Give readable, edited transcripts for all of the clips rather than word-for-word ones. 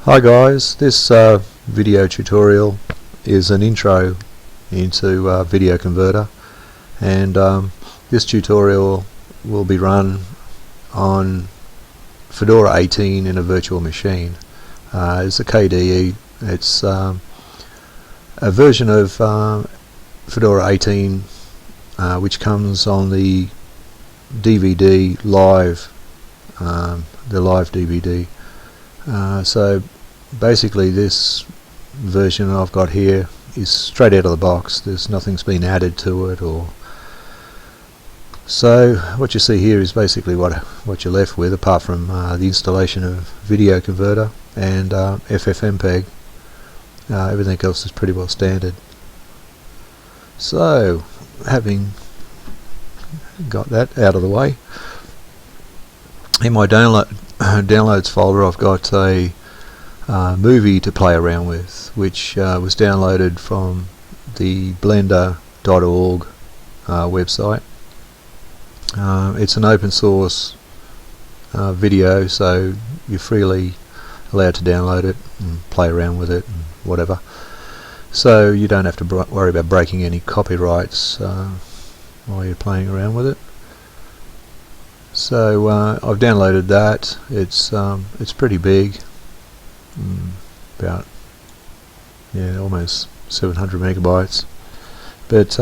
Hi guys, this video tutorial is an intro into VideoConverter, and this tutorial will be run on Fedora 18 in a virtual machine. It's a KDE. It's a version of Fedora 18 which comes on the DVD live, the live DVD. So basically this version I've got here is straight out of the box. There's nothing's been added to it, or so what you see here is basically what you're left with, apart from the installation of VideoConverter and FFmpeg. Everything else is pretty well standard. So having got that out of the way, in my downloads folder I've got a movie to play around with, which was downloaded from the blender.org website. It's an open source video, so you're freely allowed to download it and play around with it and whatever, so you don't have to worry about breaking any copyrights while you're playing around with it. So I've downloaded that. It's pretty big, about almost 700 megabytes. But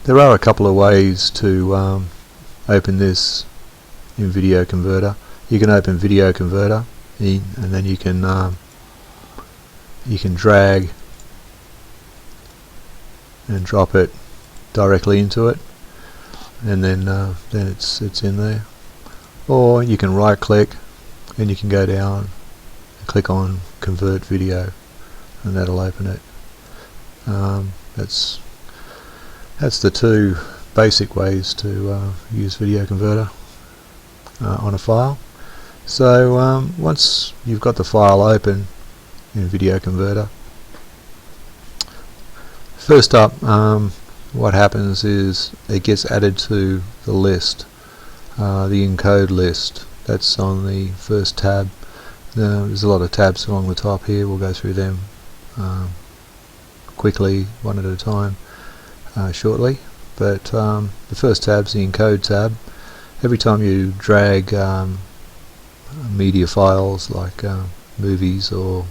there are a couple of ways to open this in VideoConverter. You can open VideoConverter and then you can drag and drop it directly into it, and then it's in there. Or you can right click and you can go down and click on convert video, and that'll open it. That's the two basic ways to use VideoConverter on a file. So once you've got the file open in VideoConverter, first up, what happens is it gets added to the list, the encode list. That's on the first tab. There's a lot of tabs along the top here. We'll go through them quickly, one at a time, shortly. But the first tab's the encode tab. Every time you drag media files like movies or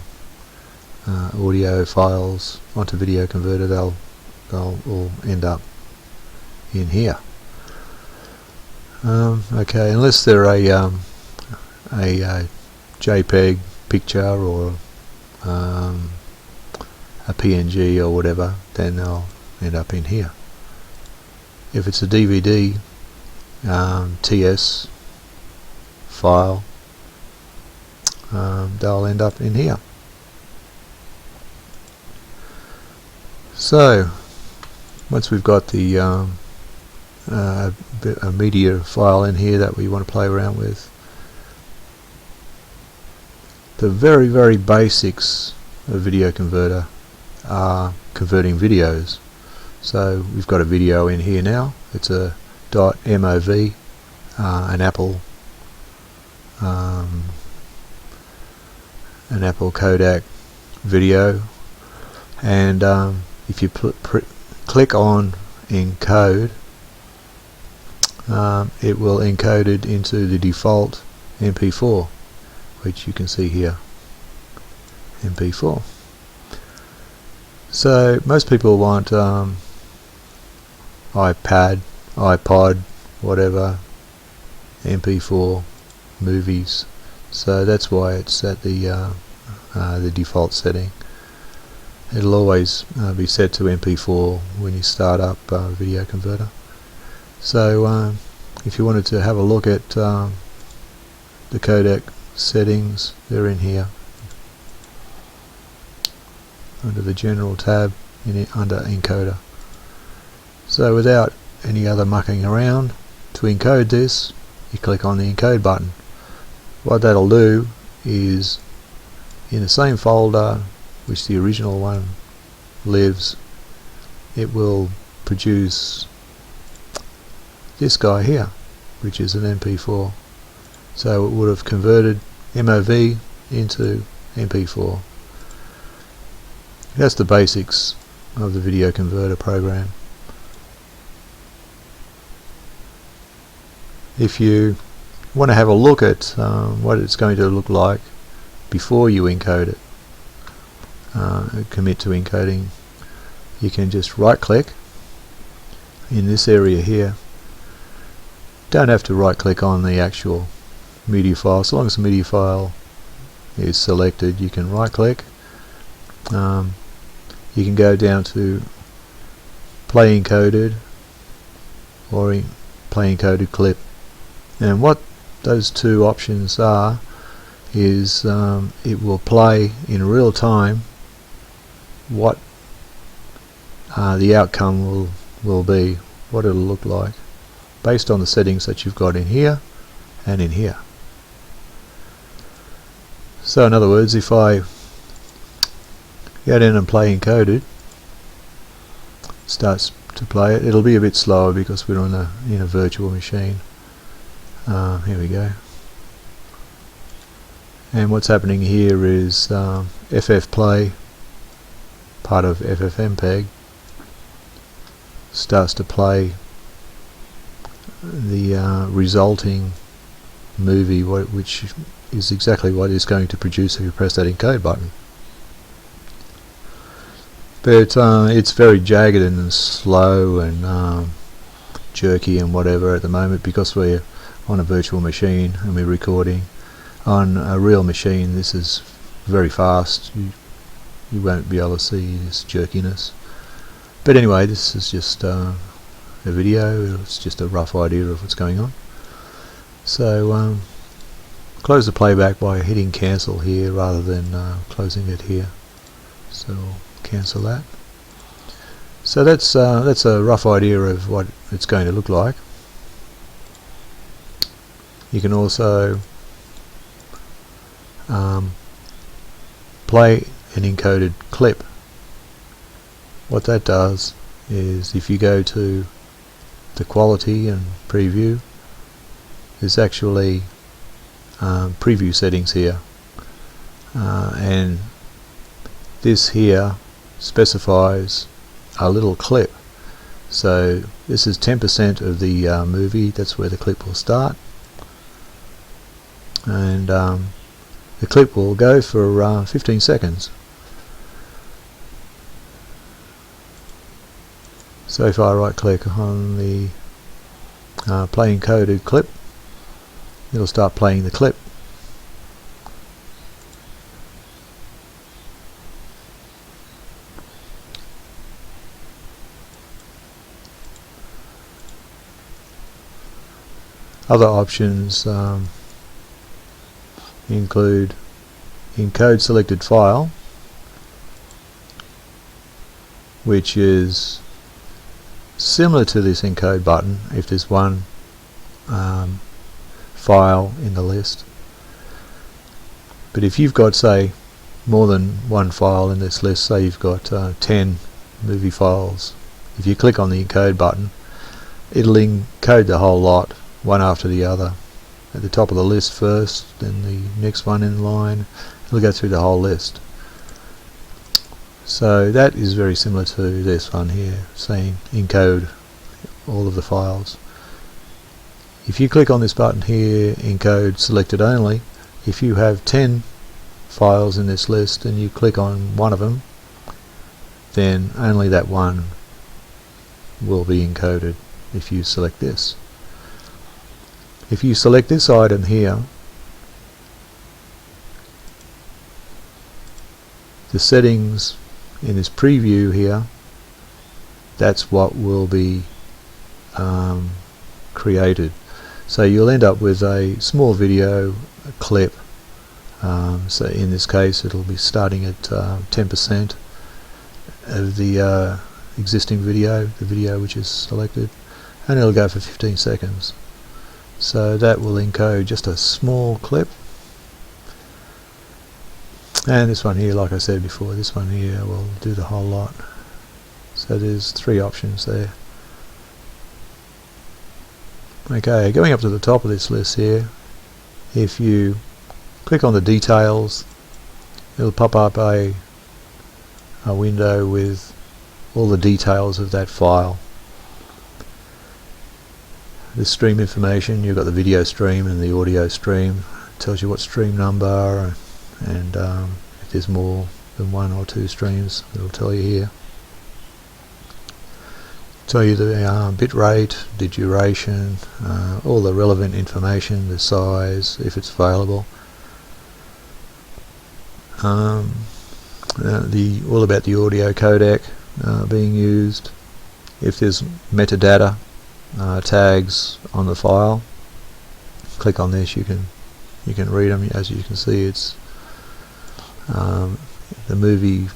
audio files onto VideoConverter, they'll all end up in here. Okay, unless they're a JPEG picture or a PNG or whatever, then they'll end up in here. If it's a DVD TS file, they'll end up in here. So once we've got the a media file in here that we want to play around with, the very basics of VideoConverter are converting videos. So we've got a video in here now. It's a .mov, an Apple Kodak video, and if you click on encode, it will encode it into the default MP4, which you can see here, MP4. So most people want iPad, iPod, whatever, MP4 movies, so that's why it's at the default setting. It'll always be set to MP4 when you start up VideoConverter. So if you wanted to have a look at the codec settings, they're in here under the general tab under encoder. So without any other mucking around, to encode this, you click on the encode button. What that'll do is, in the same folder which the original one lives, it will produce this guy here, which is an MP4. So it would have converted MOV into MP4. That's the basics of the video converter program. If you want to have a look at what it's going to look like before you encode it, commit to encoding, you can just right click in this area here. Don't have to right click on the actual media file. So long as the media file is selected, you can right click. You can go down to play encoded or play encoded clip, and what those two options are is it will play in real time what the outcome will be, what it'll look like based on the settings that you've got in here and in here. So in other words, if I go down and play encoded, starts to play it. It'll be a bit slower because we're in a virtual machine. Here we go. And what's happening here is FF play, part of FFmpeg, starts to play the resulting movie, which is exactly what it's going to produce if you press that encode button. But it's very jagged and slow and jerky and whatever at the moment because we're on a virtual machine and we're recording. On a real machine this is very fast. You won't be able to see this jerkiness. But anyway, this is just a video. It's just a rough idea of what's going on. So close the playback by hitting cancel here rather than closing it here. So cancel that. So that's a rough idea of what it's going to look like. You can also play an encoded clip. What that does is if you go to the quality and preview, there's actually preview settings here, and this here specifies a little clip. So this is 10% of the movie. That's where the clip will start, and the clip will go for 15 seconds. So if I right click on the play encoded clip, it'll start playing the clip. Other options include encode selected file, which is similar to this encode button if there's one file in the list. But if you've got, say, more than one file in this list, say you've got 10 movie files, if you click on the encode button, it'll encode the whole lot, one after the other. At the top of the list first, then the next one in line. It'll go through the whole list. So that is very similar to this one here, saying encode all of the files. If you click on this button here, encode selected only, if you have 10 files in this list and you click on one of them, then only that one will be encoded if you select this. If you select this item here, the settings in this preview here, that's what will be created. So you'll end up with a small video clip. So in this case it'll be starting at 10% of the existing video, the video which is selected, and it'll go for 15 seconds. So that will encode just a small clip. And this one here, like I said before, this one here will do the whole lot. So there's three options there. Okay, going up to the top of this list here, if you click on the details. It'll pop up a window with all the details of that file. The stream information, you've got the video stream and the audio stream. It tells you what stream number, and if there's more than 1 or 2 streams, it'll tell you here. Tell you the bit rate, the duration, all the relevant information, the size, if it's available. All about the audio codec being used. If there's metadata tags on the file, click on this. You can read them. As you can see, it's the movie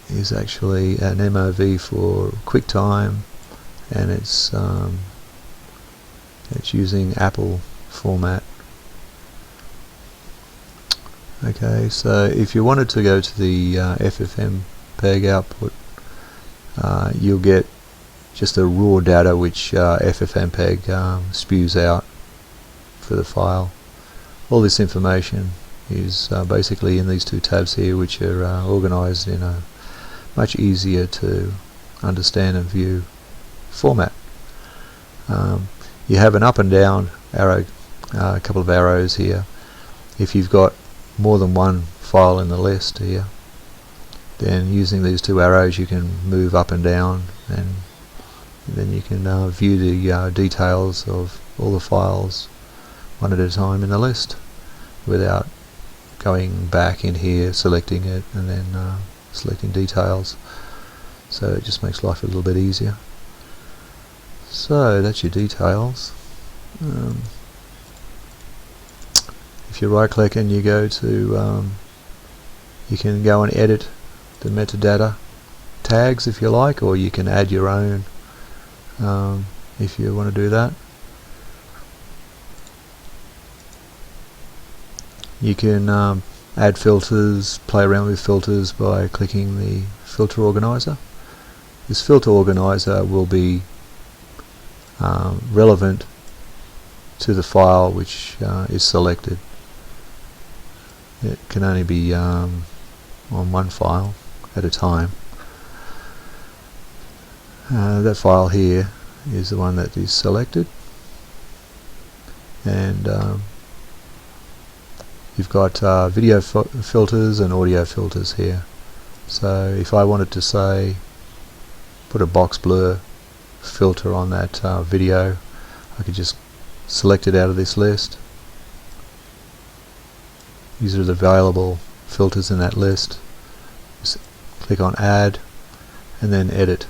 is actually an MOV for QuickTime, and it's using Apple format. Okay, so if you wanted to go to the FFmpeg output, you'll get just the raw data which FFmpeg spews out for the file. All this information is basically in these 2 tabs here, which are organized in a much easier to understand and view format. You have an up and down arrow, a couple of arrows here. If you've got more than one file in the list here, then using these 2 arrows you can move up and down, and then you can view the details of all the files one at a time in the list without going back in here, selecting it, and then selecting details. So it just makes life a little bit easier. So that's your details. If you right click and you go to you can go and edit the metadata tags if you like, or you can add your own if you want to do that. You can add filters, play around with filters by clicking the filter organizer. This filter organizer will be relevant to the file which is selected. It can only be on one file at a time. That file here is the one that is selected, and you've got video filters and audio filters here. So if I wanted to say put a box blur filter on that video, I could just select it out of this list. These are the available filters in that list. Just click on add and then edit.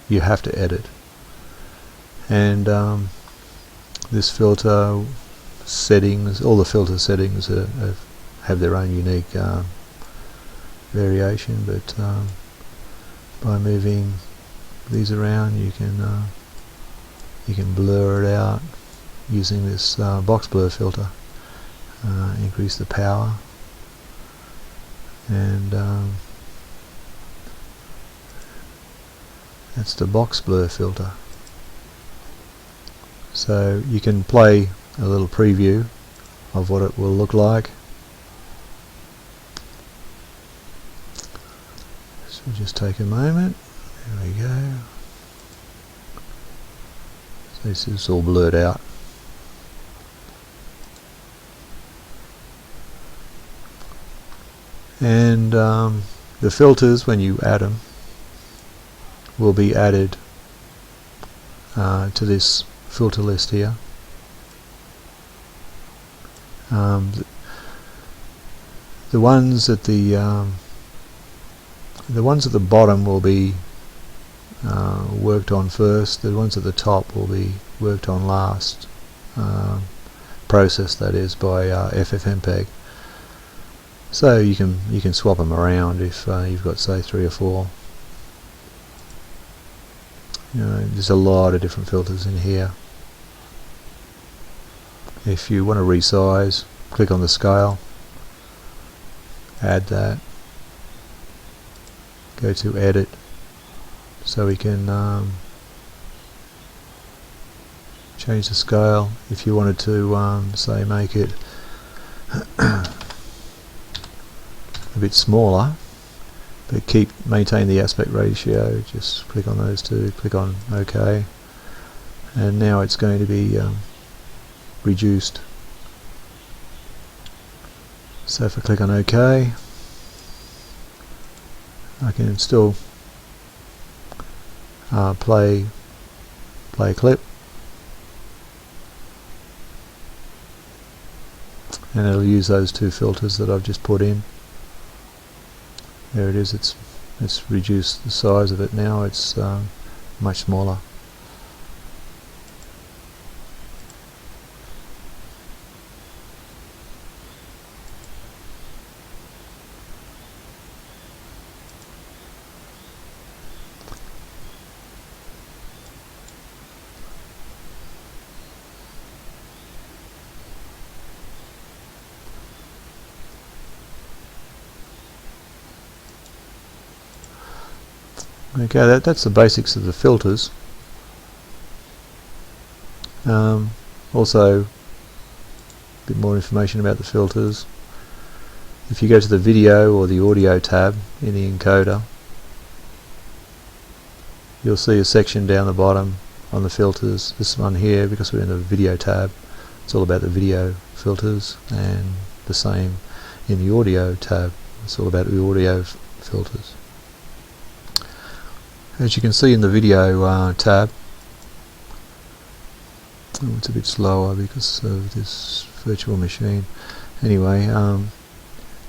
You have to edit. And this filter settings, all the filter settings have their own unique variation, but by moving these around you can blur it out using this box blur filter. Increase the power, and that's the box blur filter. So you can play a little preview of what it will look like. So just take a moment. There we go. So this is all blurred out. And the filters, when you add them, will be added to this filter list here. The ones at the bottom will be worked on first. The ones at the top will be worked on last. Processed, that is, by FFmpeg. So you can swap them around if you've got, say, 3 or 4. There's a lot of different filters in here. If you want to resize, click on the scale, add that, go to edit, so we can change the scale. If you wanted to say make it a bit smaller, but maintain the aspect ratio. Just click on those two, click on OK, and now it's going to be reduced. So if I click on OK, I can still play a clip, and it'll use those two filters that I've just put in. There it is. It's reduced the size of it now. It's much smaller. Okay, that's the basics of the filters. Also, a bit more information about the filters. If you go to the video or the audio tab in the encoder, you'll see a section down the bottom on the filters. This one here, because we're in the video tab, it's all about the video filters, and the same in the audio tab. It's all about the audio filters. As you can see in the video tab, it's a bit slower because of this virtual machine. Anyway,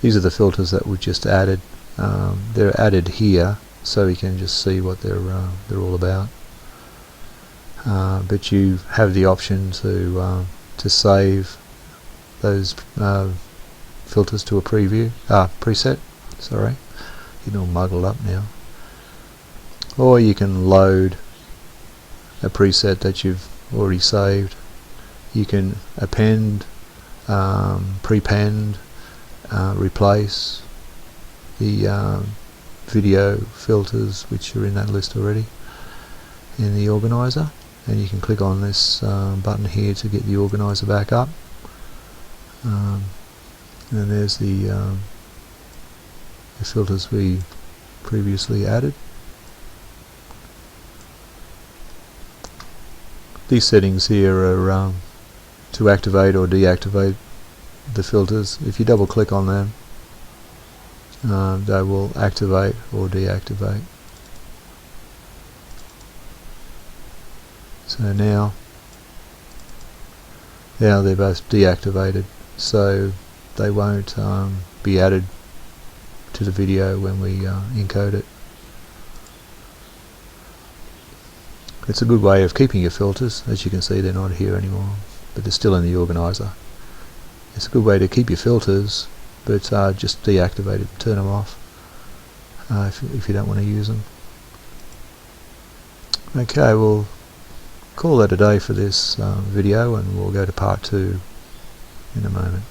these are the filters that we've just added. They're added here, so you can just see what they're all about. But you have the option to save those filters to a preset. Sorry, getting all muddled up now. Or you can load a preset that you've already saved. You can append, prepend, replace the video filters which are in that list already in the organizer, and you can click on this button here to get the organizer back up. And there's the filters we previously added. These settings here are to activate or deactivate the filters. If you double click on them, they will activate or deactivate. So now they're both deactivated, so they won't be added to the video when we encode it. It's a good way of keeping your filters. As you can see, they're not here anymore, but they're still in the organizer. It's a good way to keep your filters, but just deactivate it, turn them off if you don't want to use them. Okay, we'll call that a day for this video, and we'll go to part 2 in a moment.